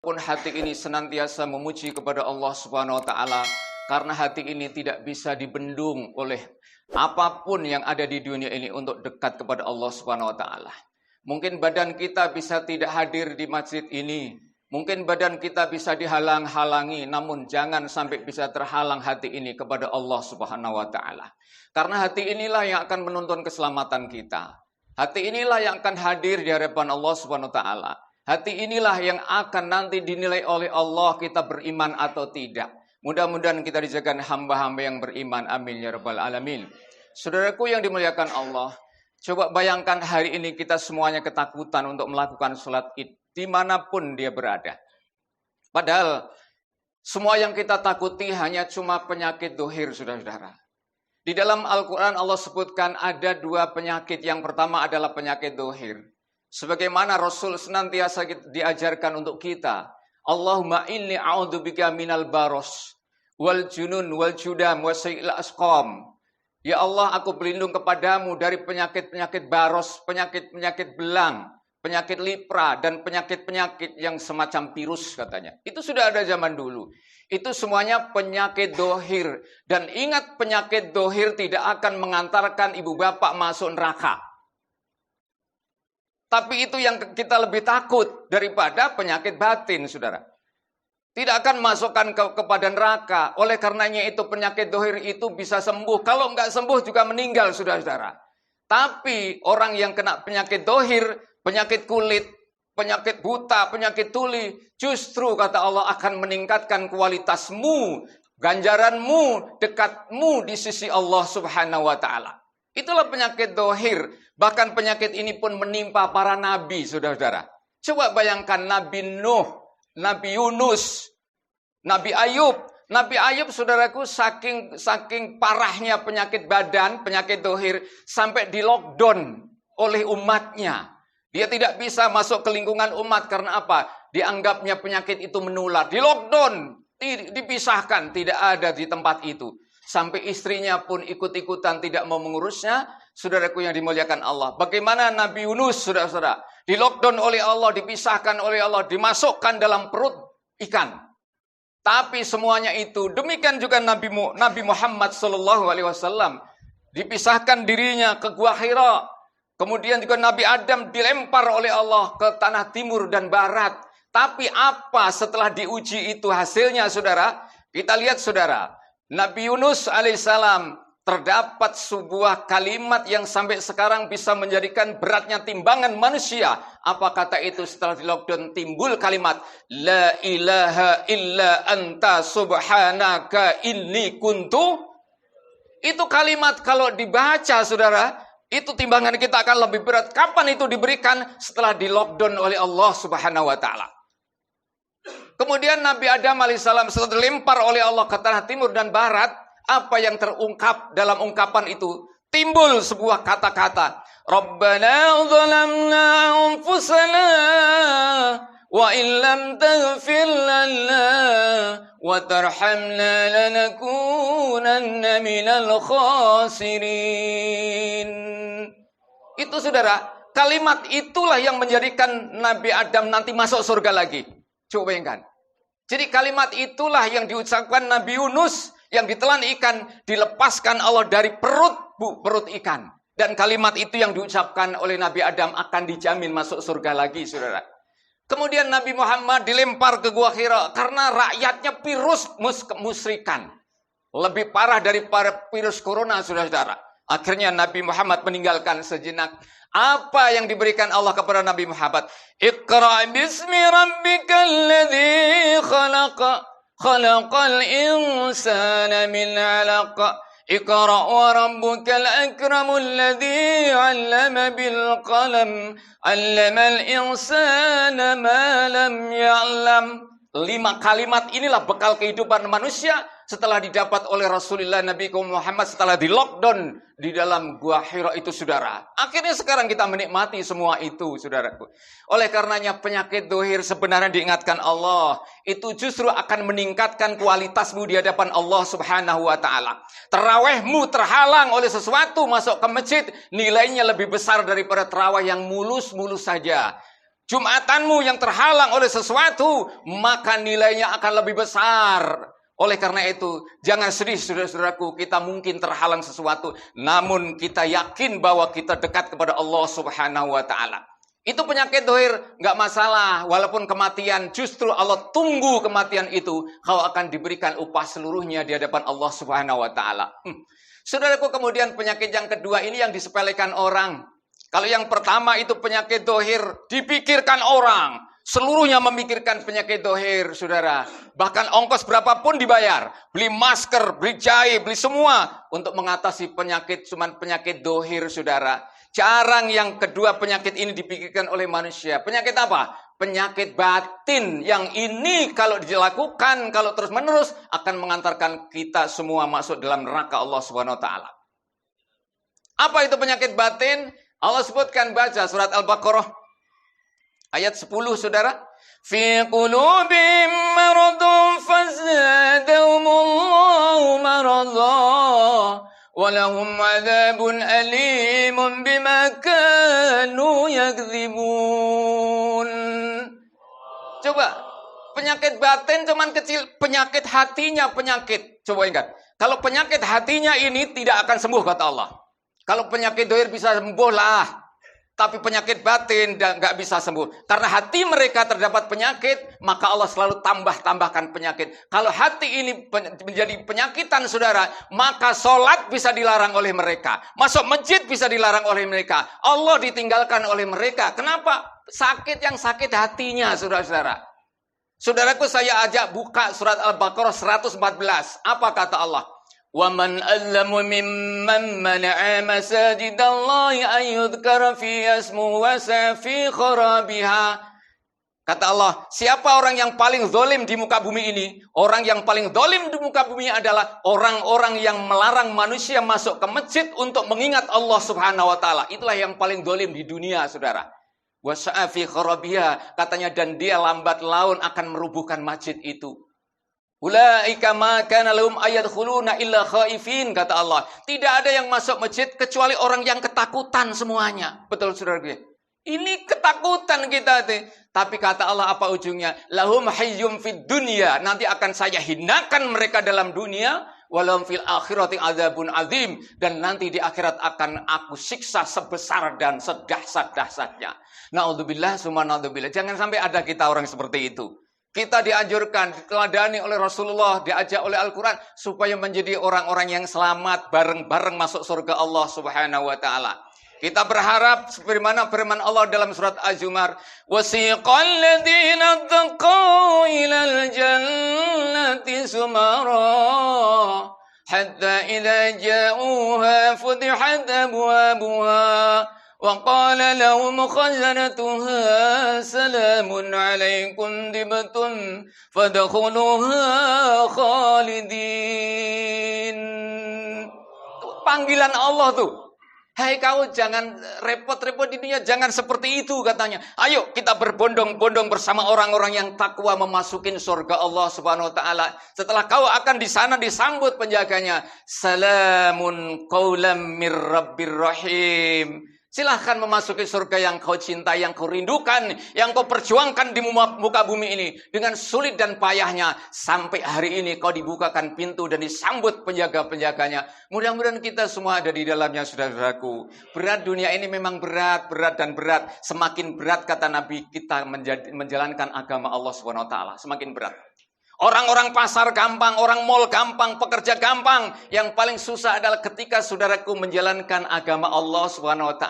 pun hati ini senantiasa memuji kepada Allah Subhanahu wa taala, karena hati ini tidak bisa dibendung oleh apapun yang ada di dunia ini untuk dekat kepada Allah Subhanahu wa taala. Mungkin badan kita bisa tidak hadir di masjid ini, mungkin badan kita bisa dihalang-halangi, namun jangan sampai bisa terhalang hati ini kepada Allah Subhanahu wa taala. Karena hati inilah yang akan menuntun keselamatan kita. Hati inilah yang akan hadir di hadapan Allah Subhanahu wa taala. Hati inilah yang akan nanti dinilai oleh Allah kita beriman atau tidak. Mudah-mudahan kita dijadikan hamba-hamba yang beriman. Amin ya rabbal alamin. Saudaraku yang dimuliakan Allah, coba bayangkan hari ini kita semuanya ketakutan untuk melakukan sholat id dimanapun dia berada. Padahal semua yang kita takuti hanya cuma penyakit dohir, saudara-saudara. Di dalam Al-Quran Allah sebutkan ada dua penyakit. Yang pertama adalah penyakit dohir. Sebagaimana Rasul senantiasa diajarkan untuk kita. Allahumma inni a'udzubika minal baros wal junun wal judam wa sayyi'il asqam. Ya Allah, aku berlindung kepadamu dari penyakit-penyakit baros, penyakit-penyakit belang, penyakit lepra, dan penyakit-penyakit yang semacam virus katanya. Itu sudah ada zaman dulu. Itu semuanya penyakit dohir. Dan ingat, penyakit dohir tidak akan mengantarkan ibu bapak masuk neraka. Tapi itu yang kita lebih takut daripada penyakit batin, saudara. Tidak akan masukkan kepada neraka. Oleh karenanya itu penyakit dohir itu bisa sembuh. Kalau nggak sembuh juga meninggal, saudara-saudara. Tapi orang yang kena penyakit dohir, penyakit kulit, penyakit buta, penyakit tuli, justru kata Allah akan meningkatkan kualitasmu, ganjaranmu, dekatmu di sisi Allah Subhanahu wa taala. Itulah penyakit dohir. Bahkan penyakit ini pun menimpa para nabi, saudara-saudara. Coba bayangkan Nabi Nuh, Nabi Yunus, Nabi Ayub. Nabi Ayub, saudaraku, saking parahnya penyakit badan, penyakit dohir, sampai di lockdown oleh umatnya. Dia tidak bisa masuk ke lingkungan umat. Karena apa? Dianggapnya penyakit itu menular. Di lockdown, dipisahkan, tidak ada di tempat itu. Sampai istrinya pun ikut-ikutan tidak mau mengurusnya. Saudaraku yang dimuliakan Allah. Bagaimana Nabi Yunus, saudara-saudara. Di lockdown oleh Allah, dipisahkan oleh Allah, dimasukkan dalam perut ikan. Tapi semuanya itu, demikian juga Nabi Muhammad SAW. Dipisahkan dirinya ke Gua Hira. Kemudian juga Nabi Adam dilempar oleh Allah ke tanah timur dan barat. Tapi apa setelah diuji itu hasilnya, saudara? Kita lihat, saudara. Nabi Yunus alaihissalam terdapat sebuah kalimat yang sampai sekarang bisa menjadikan beratnya timbangan manusia. Apa kata itu setelah di lockdown? Timbul kalimat La ilaha illa anta subhanaka inni kuntu. Itu kalimat kalau dibaca, saudara, itu timbangan kita akan lebih berat. Kapan itu diberikan? Setelah di lockdown oleh Allah Subhanahu wa taala. Kemudian Nabi Adam alaihissalam setelah dilempar oleh Allah ke tanah timur dan barat, apa yang terungkap dalam ungkapan itu? Timbul sebuah kata-kata. Rabbana zalamna anfusana wa illam taghfir lana wa tarhamna lanakunanna minal khasirin. Itu, saudara, kalimat itulah yang menjadikan Nabi Adam nanti masuk surga lagi. Coba bayangkan. Jadi kalimat itulah yang diucapkan Nabi Yunus yang ditelan ikan, dilepaskan Allah dari perut ikan. Dan kalimat itu yang diucapkan oleh Nabi Adam akan dijamin masuk surga lagi, saudara. Kemudian Nabi Muhammad dilempar ke Gua Hira karena rakyatnya virus musyrikan. Lebih parah daripada virus corona, saudara-saudara. Akhirnya Nabi Muhammad meninggalkan sejenak. Apa yang diberikan Allah kepada Nabi Muhammad? Iqra bismi rabbikal ladzi khalaqa. Khalaqal insana min 'alaq. Iqra wa rabbukal akramul ladzi 'allama bil qalam. 'Allamal insana ma lam ya'lam. 5 kalimat inilah bekal kehidupan manusia setelah didapat oleh Rasulullah Nabi Muhammad setelah di lockdown di dalam Gua Hira itu, saudara. Akhirnya sekarang kita menikmati semua itu, saudaraku. Oleh karenanya penyakit dohir sebenarnya diingatkan Allah. Itu justru akan meningkatkan kualitasmu di hadapan Allah Subhanahu wa ta'ala. Terawihmu terhalang oleh sesuatu masuk ke masjid, nilainya lebih besar daripada terawih yang mulus-mulus saja. Jumatanmu yang terhalang oleh sesuatu, maka nilainya akan lebih besar. Oleh karena itu, jangan sedih saudara-saudaraku, kita mungkin terhalang sesuatu, namun kita yakin bahwa kita dekat kepada Allah Subhanahu wa taala. Itu penyakit dohir, nggak masalah. Walaupun kematian, justru Allah tunggu kematian itu. Kau akan diberikan upah seluruhnya di hadapan Allah Subhanahu wa ta'ala. Saudaraku, kemudian penyakit yang kedua ini yang disepelekan orang. Kalau yang pertama itu penyakit dohir, dipikirkan orang. Seluruhnya memikirkan penyakit dohir, saudara. Bahkan ongkos berapapun dibayar. Beli masker, beli jahe, beli semua. Untuk mengatasi penyakit, cuman penyakit dohir, saudara. Jarang yang kedua penyakit ini dipikirkan oleh manusia. Penyakit apa? Penyakit batin. Yang ini kalau dilakukan, kalau terus menerus akan mengantarkan kita semua masuk dalam neraka Allah Subhanahu wa taala. Apa itu penyakit batin? Allah sebutkan, baca surat Al-Baqarah ayat 10, saudara. Fi qulubihim maradun fazadahumullahu maradha. Walahum adzabun alimun bima kanu yakdzibun. Coba, penyakit batin cuman kecil, penyakit hatinya penyakit. Coba ingat, kalau penyakit hatinya ini tidak akan sembuh kata Allah. Kalau penyakit dohir bisa sembuh lah, tapi penyakit batin nggak bisa sembuh. Karena hati mereka terdapat penyakit, maka Allah selalu tambahkan penyakit. Kalau hati ini menjadi penyakitan, saudara, maka sholat bisa dilarang oleh mereka. Masuk masjid bisa dilarang oleh mereka. Allah ditinggalkan oleh mereka. Kenapa? Sakit yang sakit hatinya, saudara-saudara. Saudaraku, saya ajak buka surat Al-Baqarah 114. Apa kata Allah? وَمَنْ أَظْلَمُ مِمَّنْ مَنَعَ مَسَاجِدَ اللَّهِ أَنْ يُذْكَرَ فِيهَا اسْمُهُ وَسَعَى فِي خَرَابِهَا. Kata Allah, siapa orang yang paling zalim di muka bumi ini? Orang yang paling zalim di muka bumi adalah orang-orang yang melarang manusia masuk ke masjid untuk mengingat Allah Subhanahu wa taala. Itulah yang paling zalim di dunia, saudara. وَسَعَى فِي خَرَابِهَا, katanya, dan dia lambat laun akan merubuhkan masjid itu. Ulaika ma kana lahum ayadkhuluna illa khaifin, kata Allah. Tidak ada yang masuk masjid kecuali orang yang ketakutan semuanya. Betul, saudara gue? Ini ketakutan kita tuh. Tapi kata Allah apa ujungnya? Lahum hayyum fid dunya. Nanti akan saya hinakan mereka dalam dunia. Walahum fil akhirati adzabun azim. Dan nanti di akhirat akan aku siksa sebesar dan sedahsyat-dahsyatnya. Na'udzubillah summa na'udzubillah. Jangan sampai ada kita orang seperti itu. Kita dianjurkan, diteladani oleh Rasulullah, diajak oleh Al-Quran, supaya menjadi orang-orang yang selamat, bareng-bareng masuk surga Allah Subhanahu wa ta'ala. Kita berharap sebagaimana firman Allah dalam surat Az-Zumar, wasiqal ladzina taqaw ilal jannati sumara hatta idza ja'uha futihat abwabuha wa qala lahum khazanatuha salamun alaikum tibtum fadkhuluha khalidin. Panggilan Allah tuh. Hai kau, jangan repot-repot di dunia, jangan seperti itu katanya. Ayo kita berbondong-bondong bersama orang-orang yang takwa memasukin surga Allah Subhanahu wa taala. Setelah kau akan di sana disambut penjaganya, salamun qaulam mir rabbir rahim. Silahkan memasuki surga yang kau cintai, yang kau rindukan, yang kau perjuangkan di muka bumi ini. Dengan sulit dan payahnya, sampai hari ini kau dibukakan pintu dan disambut penjaga-penjaganya. Mudah-mudahan kita semua ada di dalamnya, saudara-saudaraku. Berat dunia ini memang berat, berat dan berat. Semakin berat, kata Nabi, kita menjalankan agama Allah SWT. Semakin berat. Orang-orang pasar gampang, orang mall gampang, pekerja gampang. Yang paling susah adalah ketika saudaraku menjalankan agama Allah SWT.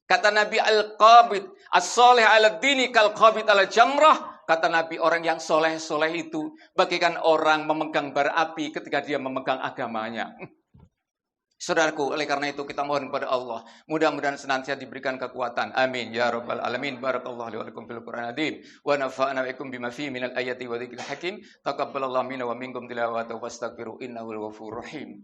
Kata Nabi, al-qabid as-soleh ala dini kal-qabid ala jamrah. Kata Nabi, orang yang soleh-soleh itu bagaikan orang memegang bara api ketika dia memegang agamanya. Saudaraku, oleh karena itu kita mohon kepada Allah, mudah-mudahan senantiasa diberikan kekuatan. Amin ya rabbal alamin. Barakallahu li wa lakum fil Qur'anil azim wa nafa'ana bikum bima fihi minal ayati wa dzikril hakim. Taqabbalallahu minna wa minkum tilawatahu wastaghfiru innahu al-ghafurur rahim.